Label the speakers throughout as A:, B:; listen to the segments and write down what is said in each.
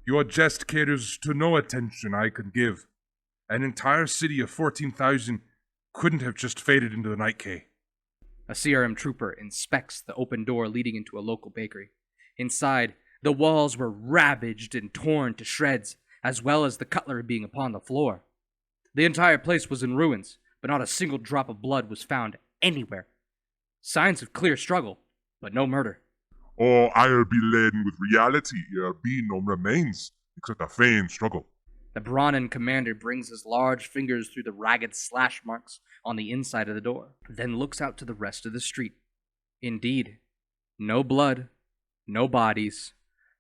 A: Your jest caters to no attention I could give. An entire city of 14,000 couldn't have just faded into the night, Kay.
B: A CRM trooper inspects the open door leading into a local bakery. Inside, the walls were ravaged and torn to shreds, as well as the cutlery being upon the floor. The entire place was in ruins, but not a single drop of blood was found anywhere. Signs of clear struggle, but no murder.
C: Or I'll be laden with reality, there be no remains, except a feigned struggle.
B: The Brahmin commander brings his large fingers through the ragged slash marks on the inside of the door, then looks out to the rest of the street. Indeed, no blood, no bodies,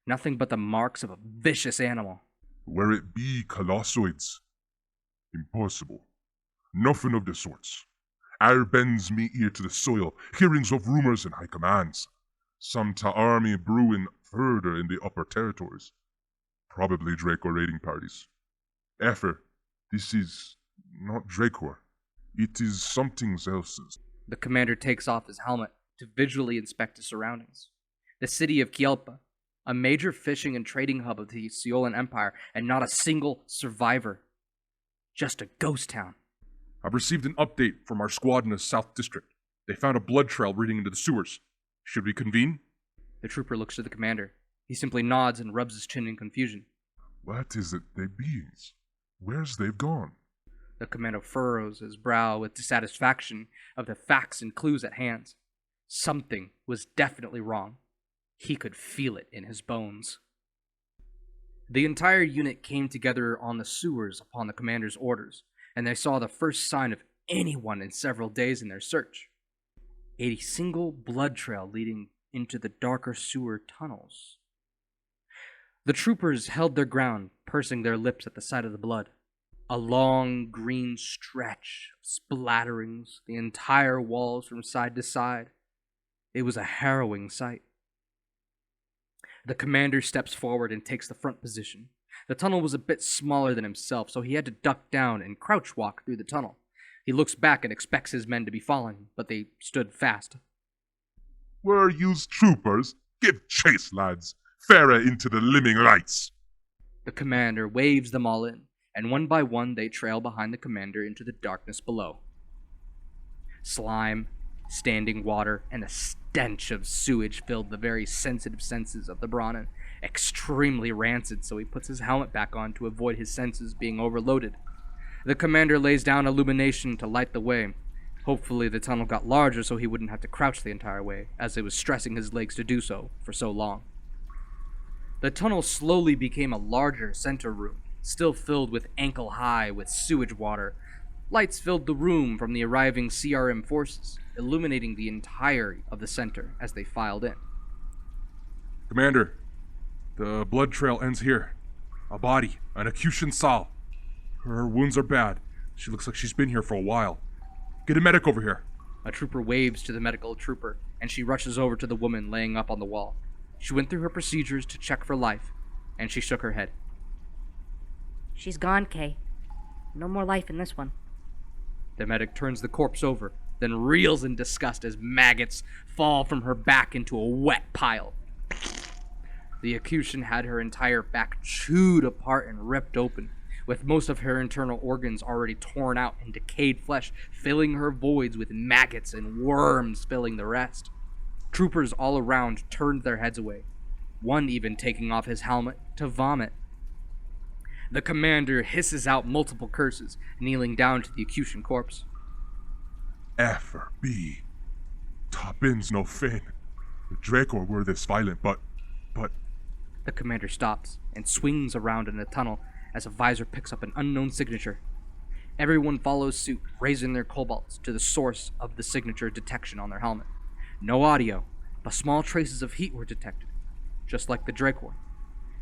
B: nothing but the marks of a vicious animal.
C: Where it be colossoids? Impossible. Nothing of the sorts. I bends me ear to the soil, hearings of rumors and high commands. Some ta army brewing further in the upper territories. Probably Draco raiding parties. Effer, this is not Dracor. It is something else.
B: The commander takes off his helmet to visually inspect his surroundings. The city of Kielpa, a major fishing and trading hub of the Seolan Empire, and not a single survivor. Just a ghost town.
A: I've received an update from our squad in the South District. They found a blood trail leading into the sewers. Should we convene?
B: The trooper looks to the commander. He simply nods and rubs his chin in confusion.
C: What is it they beings? Where's they've gone?
B: The commander furrows his brow with dissatisfaction of the facts and clues at hand. Something was definitely wrong. He could feel it in his bones. The entire unit came together on the sewers upon the commander's orders, and they saw the first sign of anyone in several days in their search. A single blood trail leading into the darker sewer tunnels. The troopers held their ground, pursing their lips at the sight of the blood. A long green stretch of splatterings, the entire walls from side to side. It was a harrowing sight. The commander steps forward and takes the front position. The tunnel was a bit smaller than himself, so he had to duck down and crouch walk through the tunnel. He looks back and expects his men to be following, but they stood fast.
C: Where yous troopers? Give chase, lads. Fairer into the limning lights.
B: The commander waves them all in, and one by one they trail behind the commander into the darkness below. Slime, standing water, and a stench of sewage filled the very sensitive senses of the Brahmin. Extremely rancid, so he puts his helmet back on to avoid his senses being overloaded. The commander lays down illumination to light the way. Hopefully the tunnel got larger so he wouldn't have to crouch the entire way, as it was stressing his legs to do so for so long. The tunnel slowly became a larger center room, still filled with ankle high with sewage water. Lights filled the room from the arriving CRM forces, illuminating the entirety of the center as they filed in.
A: Commander, the blood trail ends here. A body, an Acution Sal. Her wounds are bad. She looks like she's been here for a while. Get a medic over here.
B: A trooper waves to the medical trooper, and she rushes over to the woman laying up on the wall. She went through her procedures to check for life, and she shook her head.
D: She's gone, Kay. No more life in this one.
B: The medic turns the corpse over, then reels in disgust as maggots fall from her back into a wet pile. The Acution had her entire back chewed apart and ripped open, with most of her internal organs already torn out and decayed flesh filling her voids with maggots and worms filling the rest. Troopers all around turned their heads away, one even taking off his helmet to vomit. The commander hisses out multiple curses, kneeling down to the Acution corpse.
C: Effer be. Toppin's no fin. The Draco were this violent, but...
B: The commander stops and swings around in the tunnel as a visor picks up an unknown signature. Everyone follows suit, raising their cobalts to the source of the signature detection on their helmet. No audio, but small traces of heat were detected, just like the Dracor.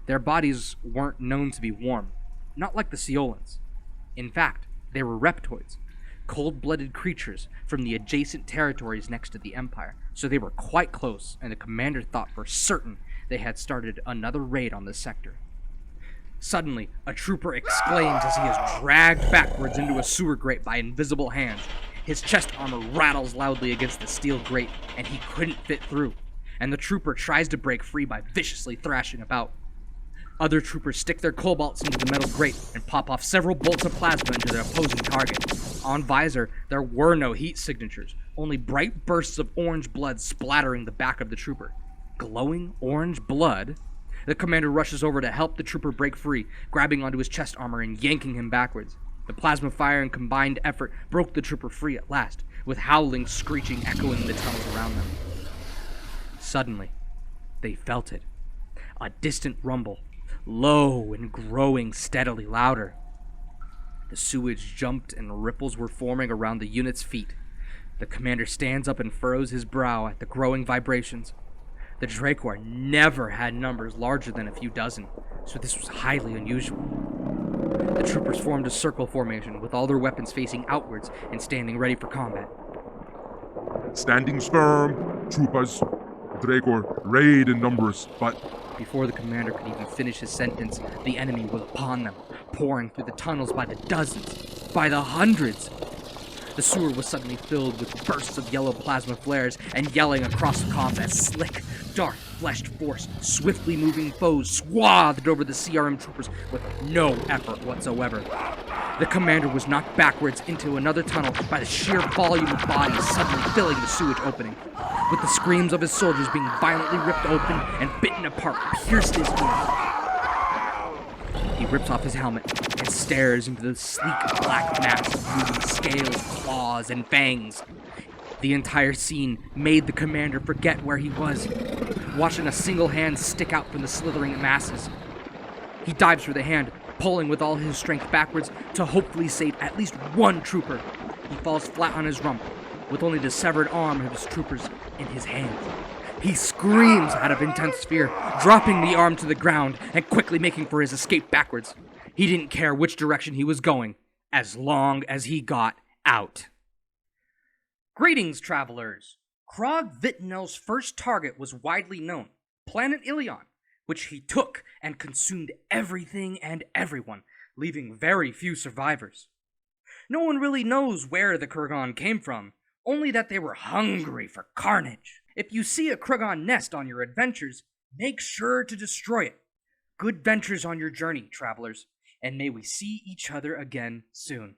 B: Their bodies weren't known to be warm, not like the Seolans. In fact, they were reptoids, cold-blooded creatures from the adjacent territories next to the Empire, so they were quite close, and the commander thought for certain they had started another raid on this sector. Suddenly, a trooper exclaims as he is dragged backwards into a sewer grate by invisible hands. His chest armor rattles loudly against the steel grate, and he couldn't fit through, and the trooper tries to break free by viciously thrashing about. Other troopers stick their cobalts into the metal grate and pop off several bolts of plasma into their opposing target. On visor, there were no heat signatures, only bright bursts of orange blood splattering the back of the trooper. Glowing orange blood? The commander rushes over to help the trooper break free, grabbing onto his chest armor and yanking him backwards. The plasma fire and combined effort broke the trooper free at last, with howling, screeching echoing the tunnels around them. Suddenly, they felt it. A distant rumble, low and growing steadily louder. The sewage jumped and ripples were forming around the unit's feet. The commander stands up and furrows his brow at the growing vibrations. The Dracoar never had numbers larger than a few dozen, so this was highly unusual. The troopers formed a circle formation with all their weapons facing outwards and standing ready for combat.
C: Standings firm, troopers. Dracoar raid in numbers, but
B: Before the commander could even finish his sentence, the enemy was upon them, pouring through the tunnels by the dozens, by the hundreds. The sewer was suddenly filled with bursts of yellow plasma flares and yelling across the combat, slick, dark-fleshed force, swiftly moving foes swathed over the CRM troopers with no effort whatsoever. The commander was knocked backwards into another tunnel by the sheer volume of bodies suddenly filling the sewage opening, with the screams of his soldiers being violently ripped open and bitten apart pierced his ears. He rips off his helmet and stares into the sleek black mass of moving scales, claws, and fangs. The entire scene made the commander forget where he was, watching a single hand stick out from the slithering masses. He dives for the hand, pulling with all his strength backwards to hopefully save at least one trooper. He falls flat on his rump, with only the severed arm of his troopers in his hand. He screams out of intense fear, dropping the arm to the ground and quickly making for his escape backwards. He didn't care which direction he was going, as long as he got out. Greetings, travelers! Krog Vitnel's first target was widely known, Planet Illion, which he took and consumed everything and everyone, leaving very few survivors. No one really knows where the Kragaan came from, only that they were hungry for carnage. If you see a Kragaan nest on your adventures, make sure to destroy it. Good ventures on your journey, travelers, and may we see each other again soon.